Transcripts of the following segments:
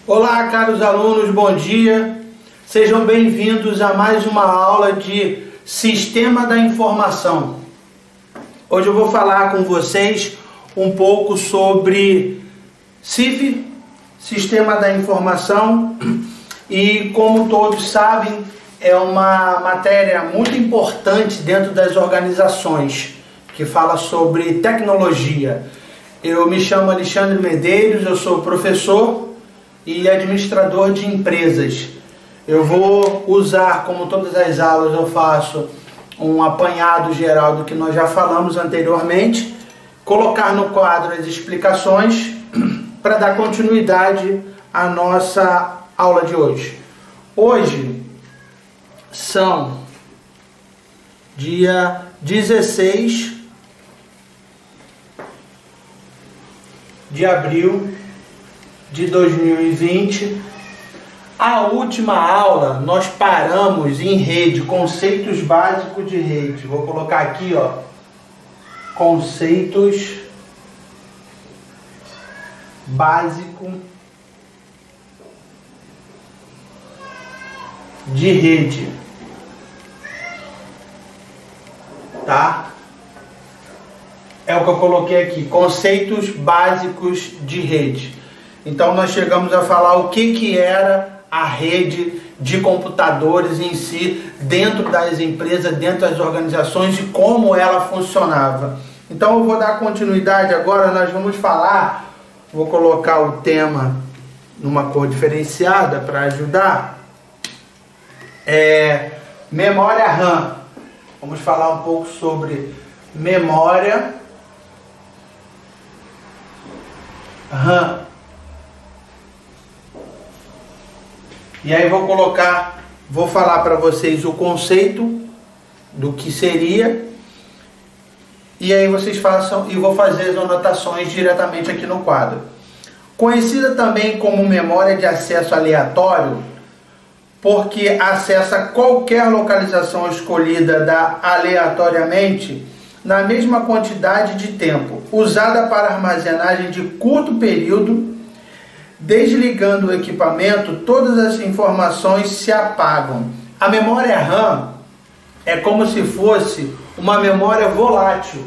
Olá, caros alunos, bom dia. Sejam bem-vindos a mais uma aula de Sistema da Informação. Hoje eu vou falar com vocês um pouco sobre SIF, Sistema da Informação, e como todos sabem, é uma matéria muito importante dentro das organizações, que fala sobre tecnologia. Eu me chamo Alexandre Medeiros, eu sou professor e administrador de empresas. Eu vou usar, como todas as aulas eu faço, um apanhado geral do que nós já falamos anteriormente, colocar no quadro as explicações para dar continuidade à nossa aula de hoje. Hoje são dia 16 de abril de 2020. A última aula nós paramos em rede, conceitos básicos de rede. Vou colocar aqui, ó, conceitos básicos de rede, tá? É o que eu coloquei aqui, conceitos básicos de rede. Então nós chegamos a falar o que era a rede de computadores em si, dentro das empresas, dentro das organizações, e como ela funcionava. Então eu vou dar continuidade agora, nós vamos falar, vou colocar o tema numa cor diferenciada para ajudar, memória RAM. Vamos falar um pouco sobre memória RAM. E aí vou falar para vocês o conceito do que seria, e aí vocês façam, e vou fazer as anotações diretamente aqui no quadro. Conhecida também como memória de acesso aleatório, porque acessa qualquer localização escolhida aleatoriamente na mesma quantidade de tempo, usada para armazenagem de curto período. Desligando o equipamento, todas as informações se apagam. A memória RAM é como se fosse uma memória volátil.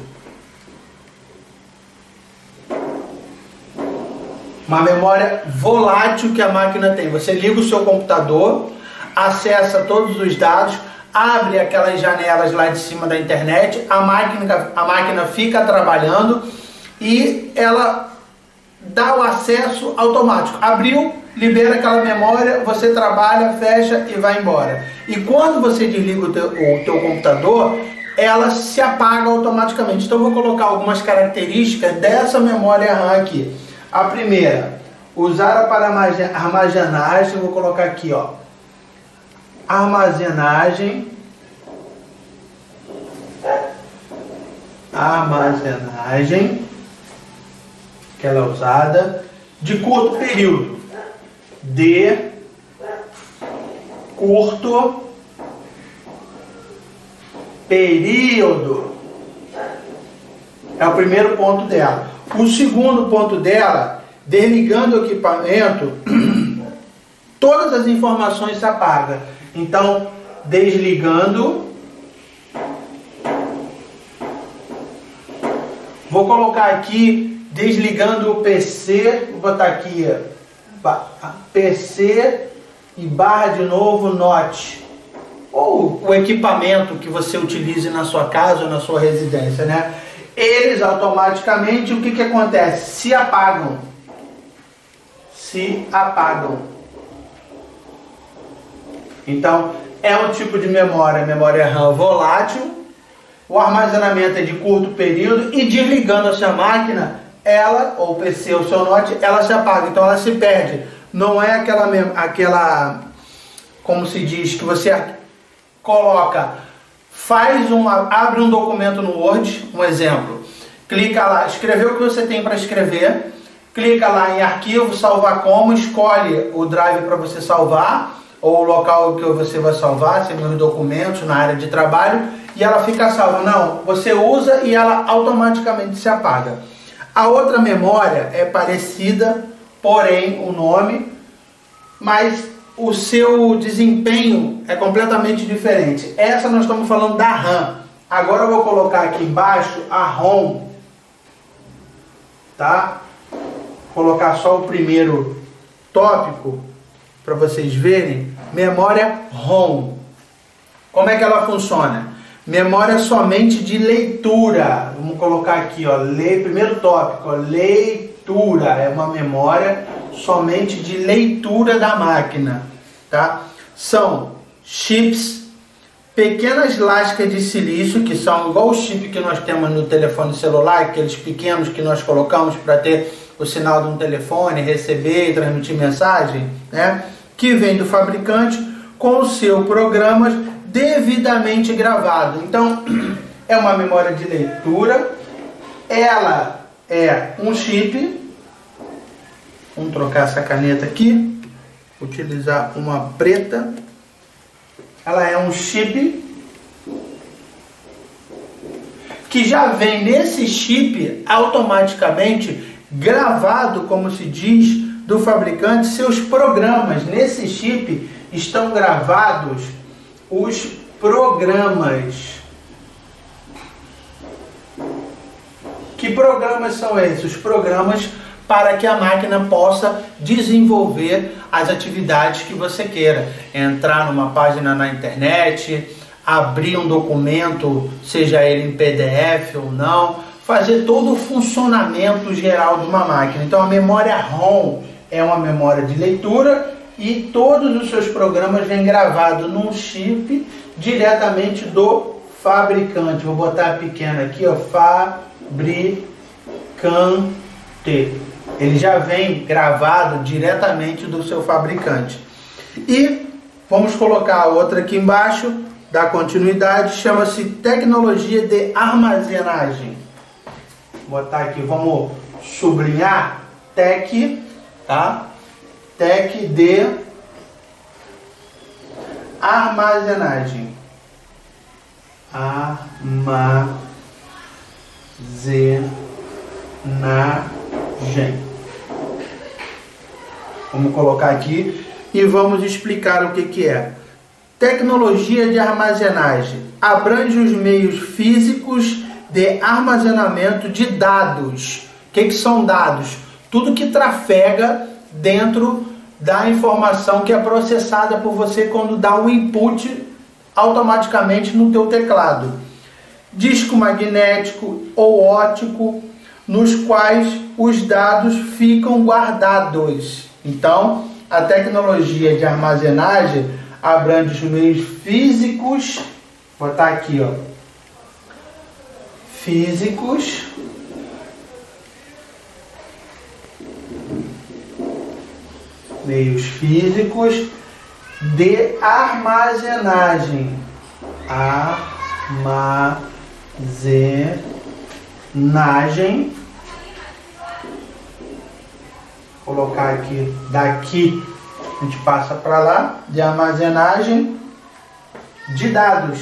Uma memória volátil que a máquina tem. Você liga o seu computador, acessa todos os dados, abre aquelas janelas lá de cima da internet, a máquina fica trabalhando e ela dá o acesso automático. Abriu, libera aquela memória, você trabalha, fecha e vai embora. E quando você desliga o teu computador, ela se apaga automaticamente. Então eu vou colocar algumas características dessa memória RAM aqui. A primeira, usada para armazenagem, vou colocar aqui, ó, armazenagem que ela é usada de curto período, é o primeiro ponto dela. O segundo ponto dela, desligando o equipamento, todas as informações se apagam. Então, desligando, vou colocar aqui, desligando o PC, vou botar aqui PC e barra de novo Note, ou o equipamento que você utilize na sua casa ou na sua residência, né? Eles automaticamente, o que acontece? Se apagam. Então, é um tipo de memória RAM volátil. O armazenamento é de curto período e desligando a sua máquina, ela, ou o PC ou o seu Note, ela se apaga, então ela se perde. Não é aquela, como se diz, que você coloca, abre um documento no Word, um exemplo, clica lá, escreveu o que você tem para escrever, clica lá em arquivo, salvar como, escolhe o drive para você salvar, ou o local que você vai salvar, se nos documentos, na área de trabalho, e ela fica salva. Não, você usa e ela automaticamente se apaga. A outra memória é parecida, porém o nome mas o seu desempenho é completamente diferente. Essa nós estamos falando da RAM. Agora eu vou colocar aqui embaixo a ROM, tá? Vou colocar só o primeiro tópico para vocês verem. Memória ROM. Como é que ela funciona? Memória somente de leitura. Vamos colocar aqui, ó, primeiro tópico, ó, leitura. É uma memória somente de leitura da máquina, tá? São chips, pequenas lascas de silício, que são igual o chip que nós temos no telefone celular, aqueles pequenos que nós colocamos para ter o sinal de um telefone, receber e transmitir mensagem, né? Que vem do fabricante com o seu programa devidamente gravado. Então, é uma memória de leitura, ela é um chip. Vamos trocar essa caneta aqui, utilizar uma preta. Ela é um chip que já vem nesse chip automaticamente gravado, como se diz, do fabricante, seus programas. Nesse chip estão gravados os programas. Que programas são esses? Os programas para que a máquina possa desenvolver as atividades que você queira. Entrar numa página na internet, abrir um documento, seja ele em PDF ou não, fazer todo o funcionamento geral de uma máquina. Então a memória ROM é uma memória de leitura e todos os seus programas vêm gravados num chip diretamente do fabricante. Vou botar pequeno aqui, ó, fabricante. Ele já vem gravado diretamente do seu fabricante. E vamos colocar a outra aqui embaixo, dar continuidade, chama-se tecnologia de armazenagem. Vou botar aqui, vamos sublinhar, TEC, tá? TEC de armazenagem. Armazenagem. Vamos colocar aqui e vamos explicar o que é. Tecnologia de armazenagem abrange os meios físicos de armazenamento de dados. O que são dados? Tudo que trafega dentro da informação que é processada por você quando dá um input automaticamente no teu teclado. Disco magnético ou óptico, nos quais os dados ficam guardados. Então, a tecnologia de armazenagem abrange os meios físicos, vou botar aqui, ó, físicos, meios físicos de armazenagem. Armazenagem. Vou colocar aqui, daqui a gente passa para lá, de armazenagem de dados.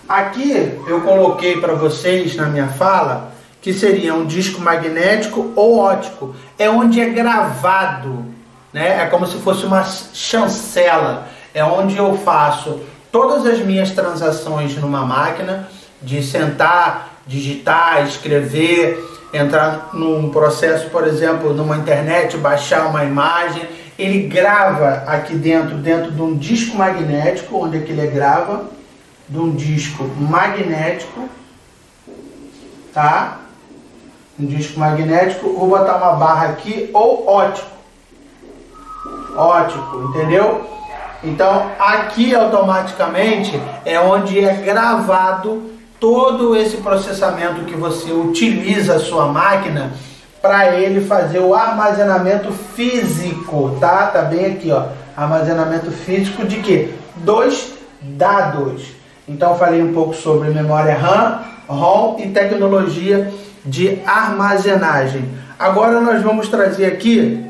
Aqui eu coloquei para vocês na minha fala que seria um disco magnético ou óptico. É onde é gravado, né? É como se fosse uma chancela. É onde eu faço todas as minhas transações numa máquina, de sentar, digitar, escrever, entrar num processo, por exemplo, numa internet, baixar uma imagem. Ele grava aqui dentro de um disco magnético, onde é que ele grava? De um disco magnético, tá? Um disco magnético, vou botar uma barra aqui, ou óptico. Óptico, entendeu? Então, aqui automaticamente é onde é gravado todo esse processamento que você utiliza a sua máquina para ele fazer o armazenamento físico, tá? Tá bem aqui, ó. Armazenamento físico de quê? Dos dados. Então, falei um pouco sobre memória RAM, ROM e tecnologia de armazenagem. Agora nós vamos trazer aqui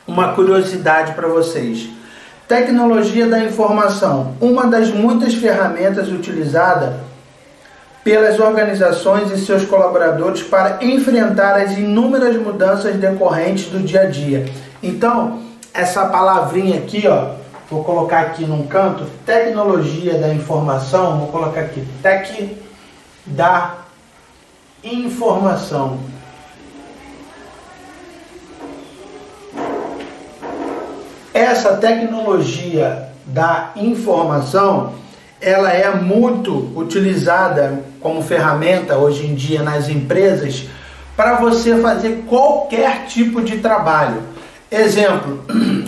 uma curiosidade para vocês. Tecnologia da informação, uma das muitas ferramentas utilizadas pelas organizações e seus colaboradores para enfrentar as inúmeras mudanças decorrentes do dia a dia. Então, essa palavrinha aqui, ó, vou colocar aqui num canto, tecnologia da informação, vou colocar aqui, tec da informação. Essa tecnologia da informação, ela é muito utilizada como ferramenta hoje em dia nas empresas para você fazer qualquer tipo de trabalho. Exemplo,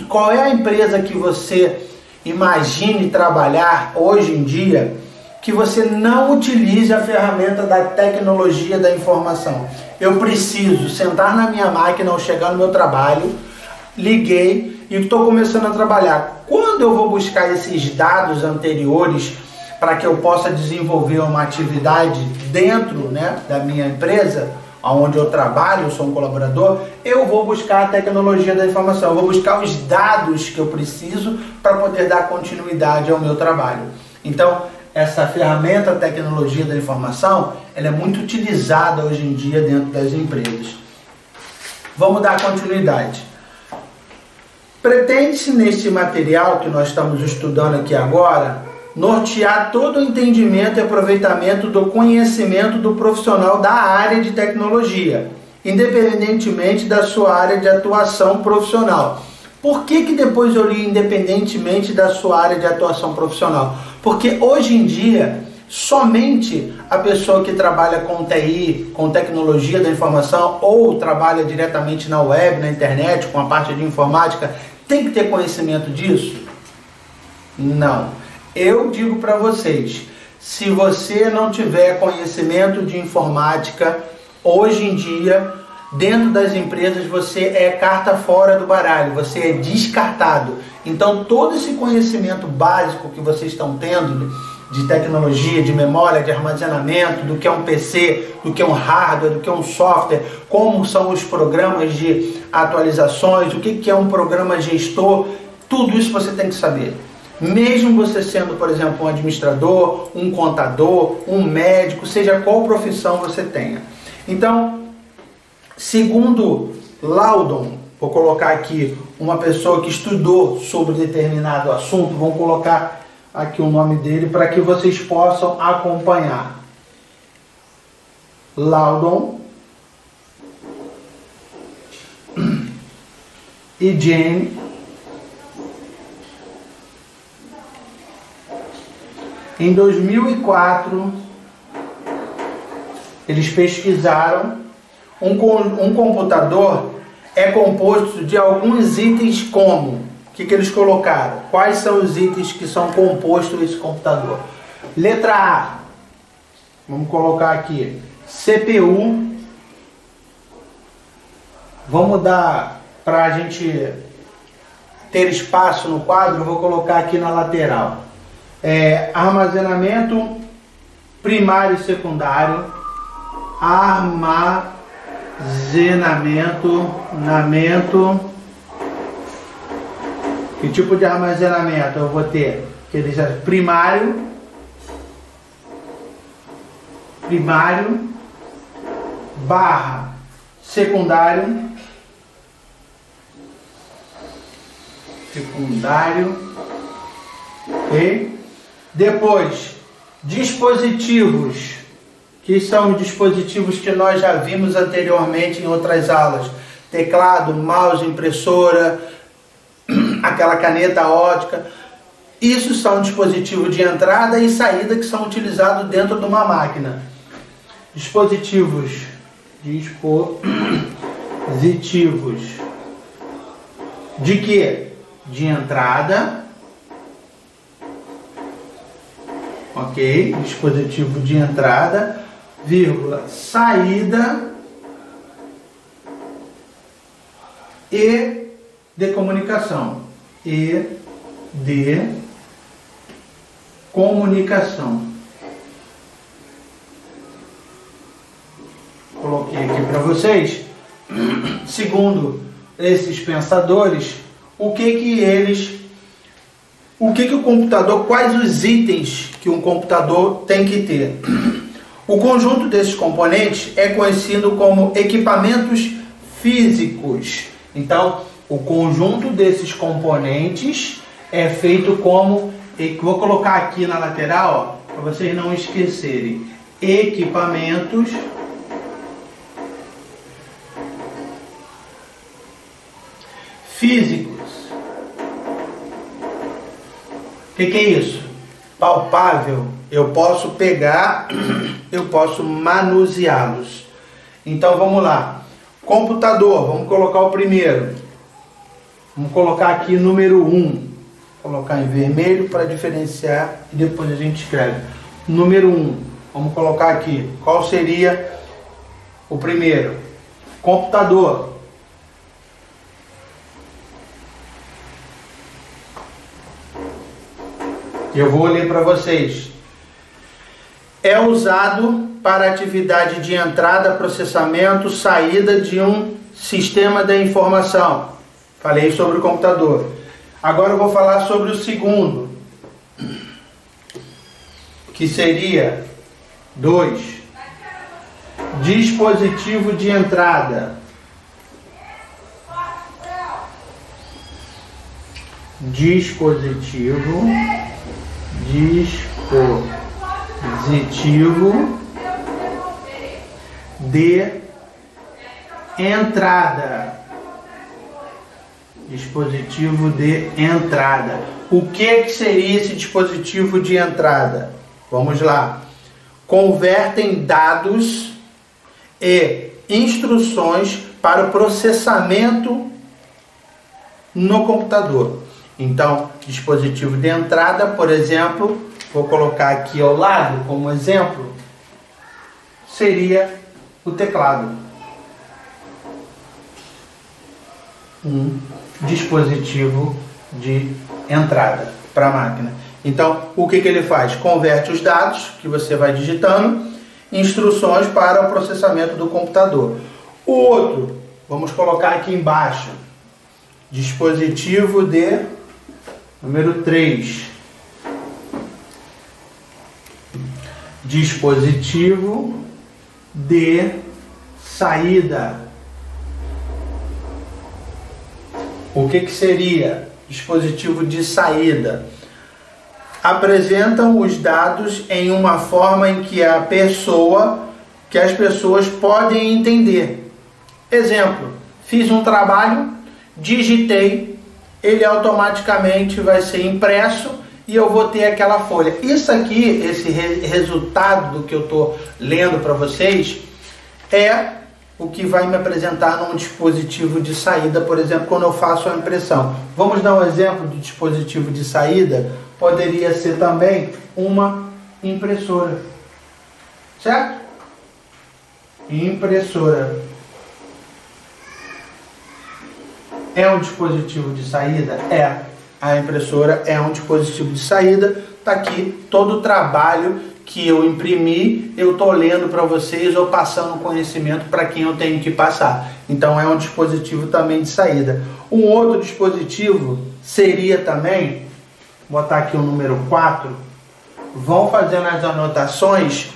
qual é a empresa que você imagine trabalhar hoje em dia que você não utilize a ferramenta da tecnologia da informação? Eu preciso sentar na minha máquina ou chegar no meu trabalho, liguei e estou começando a trabalhar. Quando eu vou buscar esses dados anteriores para que eu possa desenvolver uma atividade dentro, né, da minha empresa, onde eu trabalho, eu sou um colaborador, eu vou buscar a tecnologia da informação, eu vou buscar os dados que eu preciso para poder dar continuidade ao meu trabalho. Então, essa ferramenta, a tecnologia da informação, ela é muito utilizada hoje em dia dentro das empresas. Vamos dar continuidade. Pretende-se neste material que nós estamos estudando aqui agora, nortear todo o entendimento e aproveitamento do conhecimento do profissional da área de tecnologia, independentemente da sua área de atuação profissional. Por que depois eu li independentemente da sua área de atuação profissional? Porque hoje em dia, somente a pessoa que trabalha com TI, com tecnologia da informação, ou trabalha diretamente na web, na internet, com a parte de informática, tem que ter conhecimento disso? Não. Eu digo para vocês, se você não tiver conhecimento de informática, hoje em dia, dentro das empresas, você é carta fora do baralho, você é descartado. Então, todo esse conhecimento básico que vocês estão tendo, de tecnologia, de memória, de armazenamento, do que é um PC, do que é um hardware, do que é um software, como são os programas de atualizações, o que é um programa gestor, tudo isso você tem que saber. Mesmo você sendo, por exemplo, um administrador, um contador, um médico, seja qual profissão você tenha. Então, segundo Loudon, vou colocar aqui uma pessoa que estudou sobre determinado assunto, vamos colocar aqui o nome dele para que vocês possam acompanhar. Loudon e Jane em 2004 eles pesquisaram um computador é composto de alguns itens como o que eles colocaram? Quais são os itens que são compostos esse computador? Letra A, vamos colocar aqui, CPU. Vamos dar, para a gente ter espaço no quadro, eu vou colocar aqui na lateral. Armazenamento primário e secundário. Armazenamento. Que tipo de armazenamento eu vou ter? Primário, barra secundário, ok? Depois, dispositivos, que são os dispositivos que nós já vimos anteriormente em outras aulas. Teclado, mouse, impressora, aquela caneta ótica. Isso são dispositivos de entrada e saída que são utilizados dentro de uma máquina. Dispositivos de quê? De entrada, ok? Dispositivo de entrada, vírgula, saída e de comunicação. Coloquei aqui para vocês, segundo esses pensadores, o que o computador, quais os itens que um computador tem que ter. O conjunto desses componentes é conhecido como equipamentos físicos. Então, o conjunto desses componentes é feito como, vou colocar aqui na lateral, para vocês não esquecerem, equipamentos físicos. O que é isso? Palpável. Eu posso pegar, eu posso manuseá-los. Então vamos lá. Computador, vamos colocar o primeiro. Vamos colocar aqui número 1. Vou colocar em vermelho para diferenciar e depois a gente escreve. Número 1. Vamos colocar aqui. Qual seria o primeiro? Computador. Eu vou ler para vocês. É usado para atividade de entrada, processamento, saída de um sistema de informação. Falei sobre o computador. Agora eu vou falar sobre o segundo, que seria 2. Dispositivo de entrada. Dispositivo de entrada. Dispositivo de entrada. O que seria esse dispositivo de entrada? Vamos lá. Convertem dados e instruções para o processamento no computador. Então, dispositivo de entrada, por exemplo, vou colocar aqui ao lado como exemplo, seria o teclado. Um dispositivo de entrada para a máquina. Então, o que ele faz? Converte os dados que você vai digitando, instruções para o processamento do computador. O outro, vamos colocar aqui embaixo, dispositivo de número 3. Dispositivo de saída. O que seria dispositivo de saída? Apresentam os dados em uma forma em que as pessoas podem entender. Exemplo, fiz um trabalho, digitei, ele automaticamente vai ser impresso e eu vou ter aquela folha. Isso aqui, esse resultado do que eu estou lendo para vocês, é o que vai me apresentar num dispositivo de saída, por exemplo, quando eu faço a impressão. Vamos dar um exemplo de dispositivo de saída? Poderia ser também uma impressora, certo? Impressora. É um dispositivo de saída? É. A impressora é um dispositivo de saída. Está aqui todo o trabalho que eu imprimi, eu estou lendo para vocês ou passando conhecimento para quem eu tenho que passar. Então é um dispositivo também de saída. Um outro dispositivo seria também, vou botar aqui o número 4, vão fazendo as anotações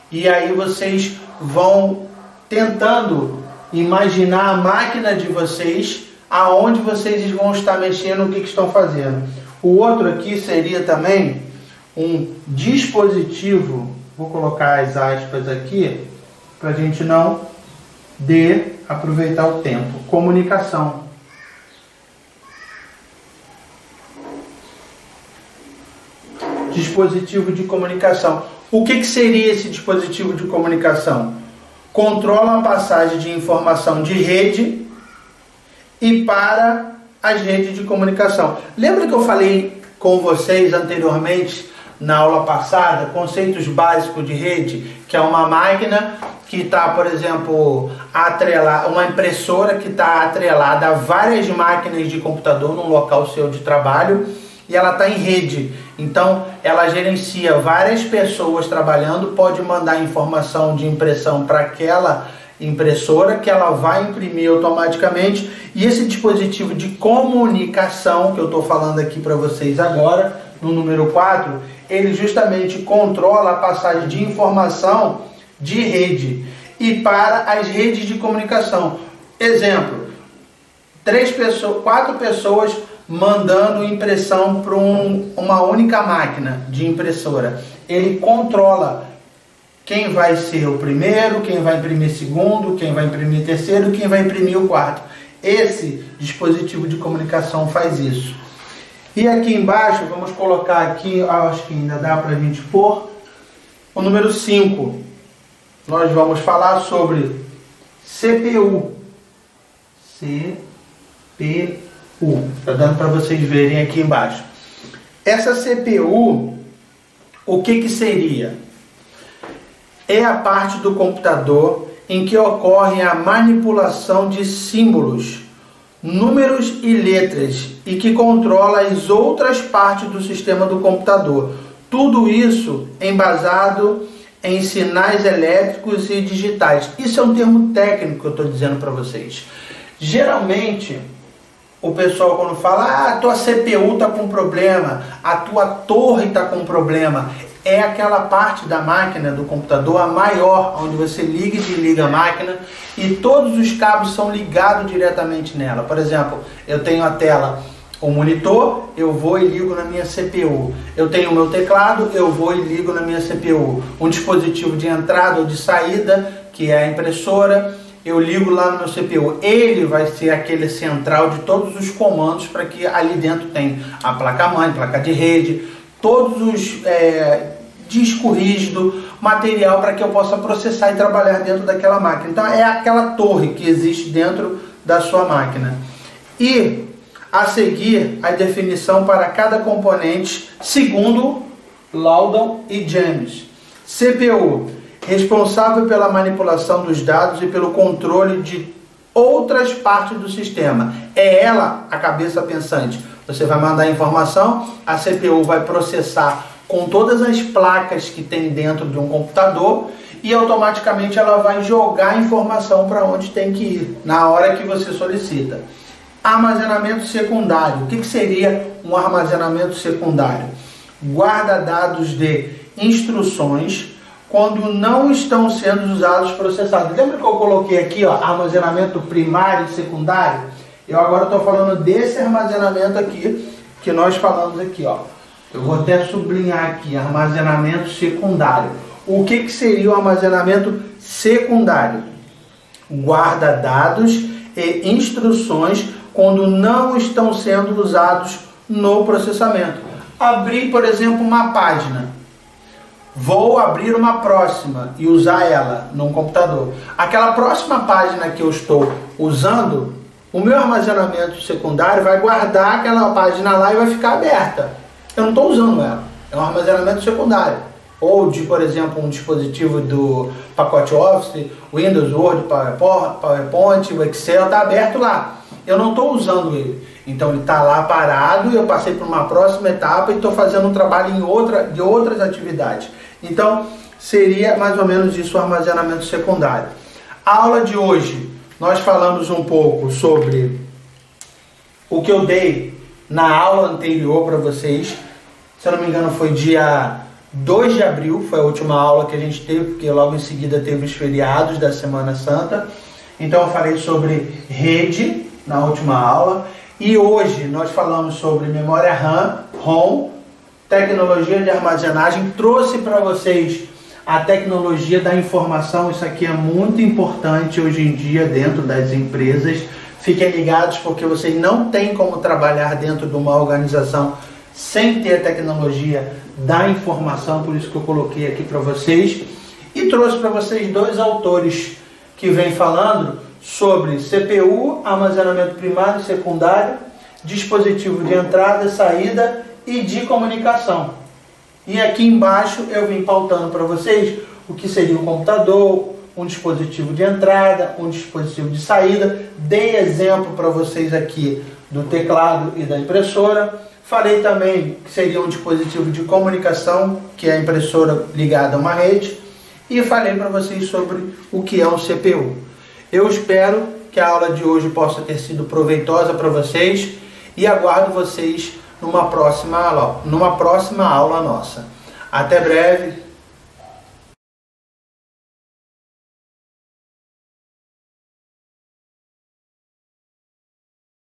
e aí vocês vão tentando imaginar a máquina de vocês, aonde vocês vão estar mexendo, o que estão fazendo. O outro aqui seria também um dispositivo, vou colocar as aspas aqui, para a gente não aproveitar o tempo. Comunicação. Dispositivo de comunicação. O que seria esse dispositivo de comunicação? Controla a passagem de informação de rede e para as redes de comunicação. Lembra que eu falei com vocês anteriormente, na aula passada, conceitos básicos de rede, que é uma máquina que está, por exemplo, atrelada, uma impressora que está atrelada a várias máquinas de computador num local seu de trabalho e ela está em rede. Então, ela gerencia várias pessoas trabalhando, pode mandar informação de impressão para aquela impressora que ela vai imprimir automaticamente. E esse dispositivo de comunicação que eu estou falando aqui para vocês agora no número 4, ele justamente controla a passagem de informação de rede e para as redes de comunicação. Exemplo, 4 pessoas mandando impressão para uma única máquina de impressora. Ele controla quem vai ser o primeiro, quem vai imprimir segundo, quem vai imprimir terceiro, quem vai imprimir o quarto. Esse dispositivo de comunicação faz isso. E aqui embaixo, vamos colocar aqui, acho que ainda dá para a gente pôr, o número 5. Nós vamos falar sobre CPU. Está dando para vocês verem aqui embaixo. Essa CPU, o que seria? É a parte do computador em que ocorre a manipulação de símbolos, números e letras e que controla as outras partes do sistema do computador. Tudo isso embasado em sinais elétricos e digitais. Isso é um termo técnico que eu estou dizendo para vocês. Geralmente, o pessoal quando fala, a tua CPU está com problema, a tua torre está com problema, é aquela parte da máquina, do computador, a maior, onde você liga e desliga a máquina e todos os cabos são ligados diretamente nela. Por exemplo, eu tenho a tela, o monitor, eu vou e ligo na minha CPU. Eu tenho o meu teclado, eu vou e ligo na minha CPU. Um dispositivo de entrada ou de saída, que é a impressora, eu ligo lá no meu CPU. Ele vai ser aquele central de todos os comandos para que ali dentro tem a placa-mãe, placa de rede, todos os disco rígido, material para que eu possa processar e trabalhar dentro daquela máquina. Então é aquela torre que existe dentro da sua máquina. E a seguir a definição para cada componente segundo Loudon e James. CPU, responsável pela manipulação dos dados e pelo controle de outras partes do sistema. É ela a cabeça pensante. Você vai mandar informação, a CPU vai processar com todas as placas que tem dentro de um computador e automaticamente ela vai jogar a informação para onde tem que ir, na hora que você solicita. Armazenamento secundário. O que seria um armazenamento secundário? Guarda dados de instruções quando não estão sendo usados processados. Lembra que eu coloquei aqui, ó, armazenamento primário e secundário? Eu agora estou falando desse armazenamento aqui, que nós falamos aqui, ó. Eu vou até sublinhar aqui, armazenamento secundário. O que seria o armazenamento secundário? Guarda dados e instruções quando não estão sendo usados no processamento. Abrir, por exemplo, uma página. Vou abrir uma próxima e usar ela num computador. Aquela próxima página que eu estou usando, o meu armazenamento secundário vai guardar aquela página lá e vai ficar aberta. Eu não estou usando ela. É um armazenamento secundário. Ou de, por exemplo, um dispositivo do pacote Office, Windows, Word, PowerPoint, o Excel, está aberto lá. Eu não estou usando ele. Então ele está lá parado e eu passei para uma próxima etapa e estou fazendo um trabalho de outras atividades. Então seria mais ou menos isso o armazenamento secundário. A aula de hoje nós falamos um pouco sobre o que eu dei na aula anterior para vocês. Se eu não me engano foi dia 2 de abril, foi a última aula que a gente teve, porque logo em seguida teve os feriados da Semana Santa. Então eu falei sobre rede na última aula. E hoje nós falamos sobre memória RAM, ROM, tecnologia de armazenagem. Trouxe para vocês a tecnologia da informação. Isso aqui é muito importante hoje em dia dentro das empresas. Fiquem ligados porque vocês não têm como trabalhar dentro de uma organização sem ter a tecnologia da informação. Por isso que eu coloquei aqui para vocês. E trouxe para vocês 2 autores que vêm falando sobre CPU, armazenamento primário e secundário, dispositivo de entrada e saída e de comunicação. E aqui embaixo eu vim pautando para vocês o que seria um computador, um dispositivo de entrada, um dispositivo de saída. Dei exemplo para vocês aqui do teclado e da impressora. Falei também que seria um dispositivo de comunicação, que é a impressora ligada a uma rede. E falei para vocês sobre o que é um CPU. Eu espero que a aula de hoje possa ter sido proveitosa para vocês e aguardo vocês numa próxima aula nossa. Até breve.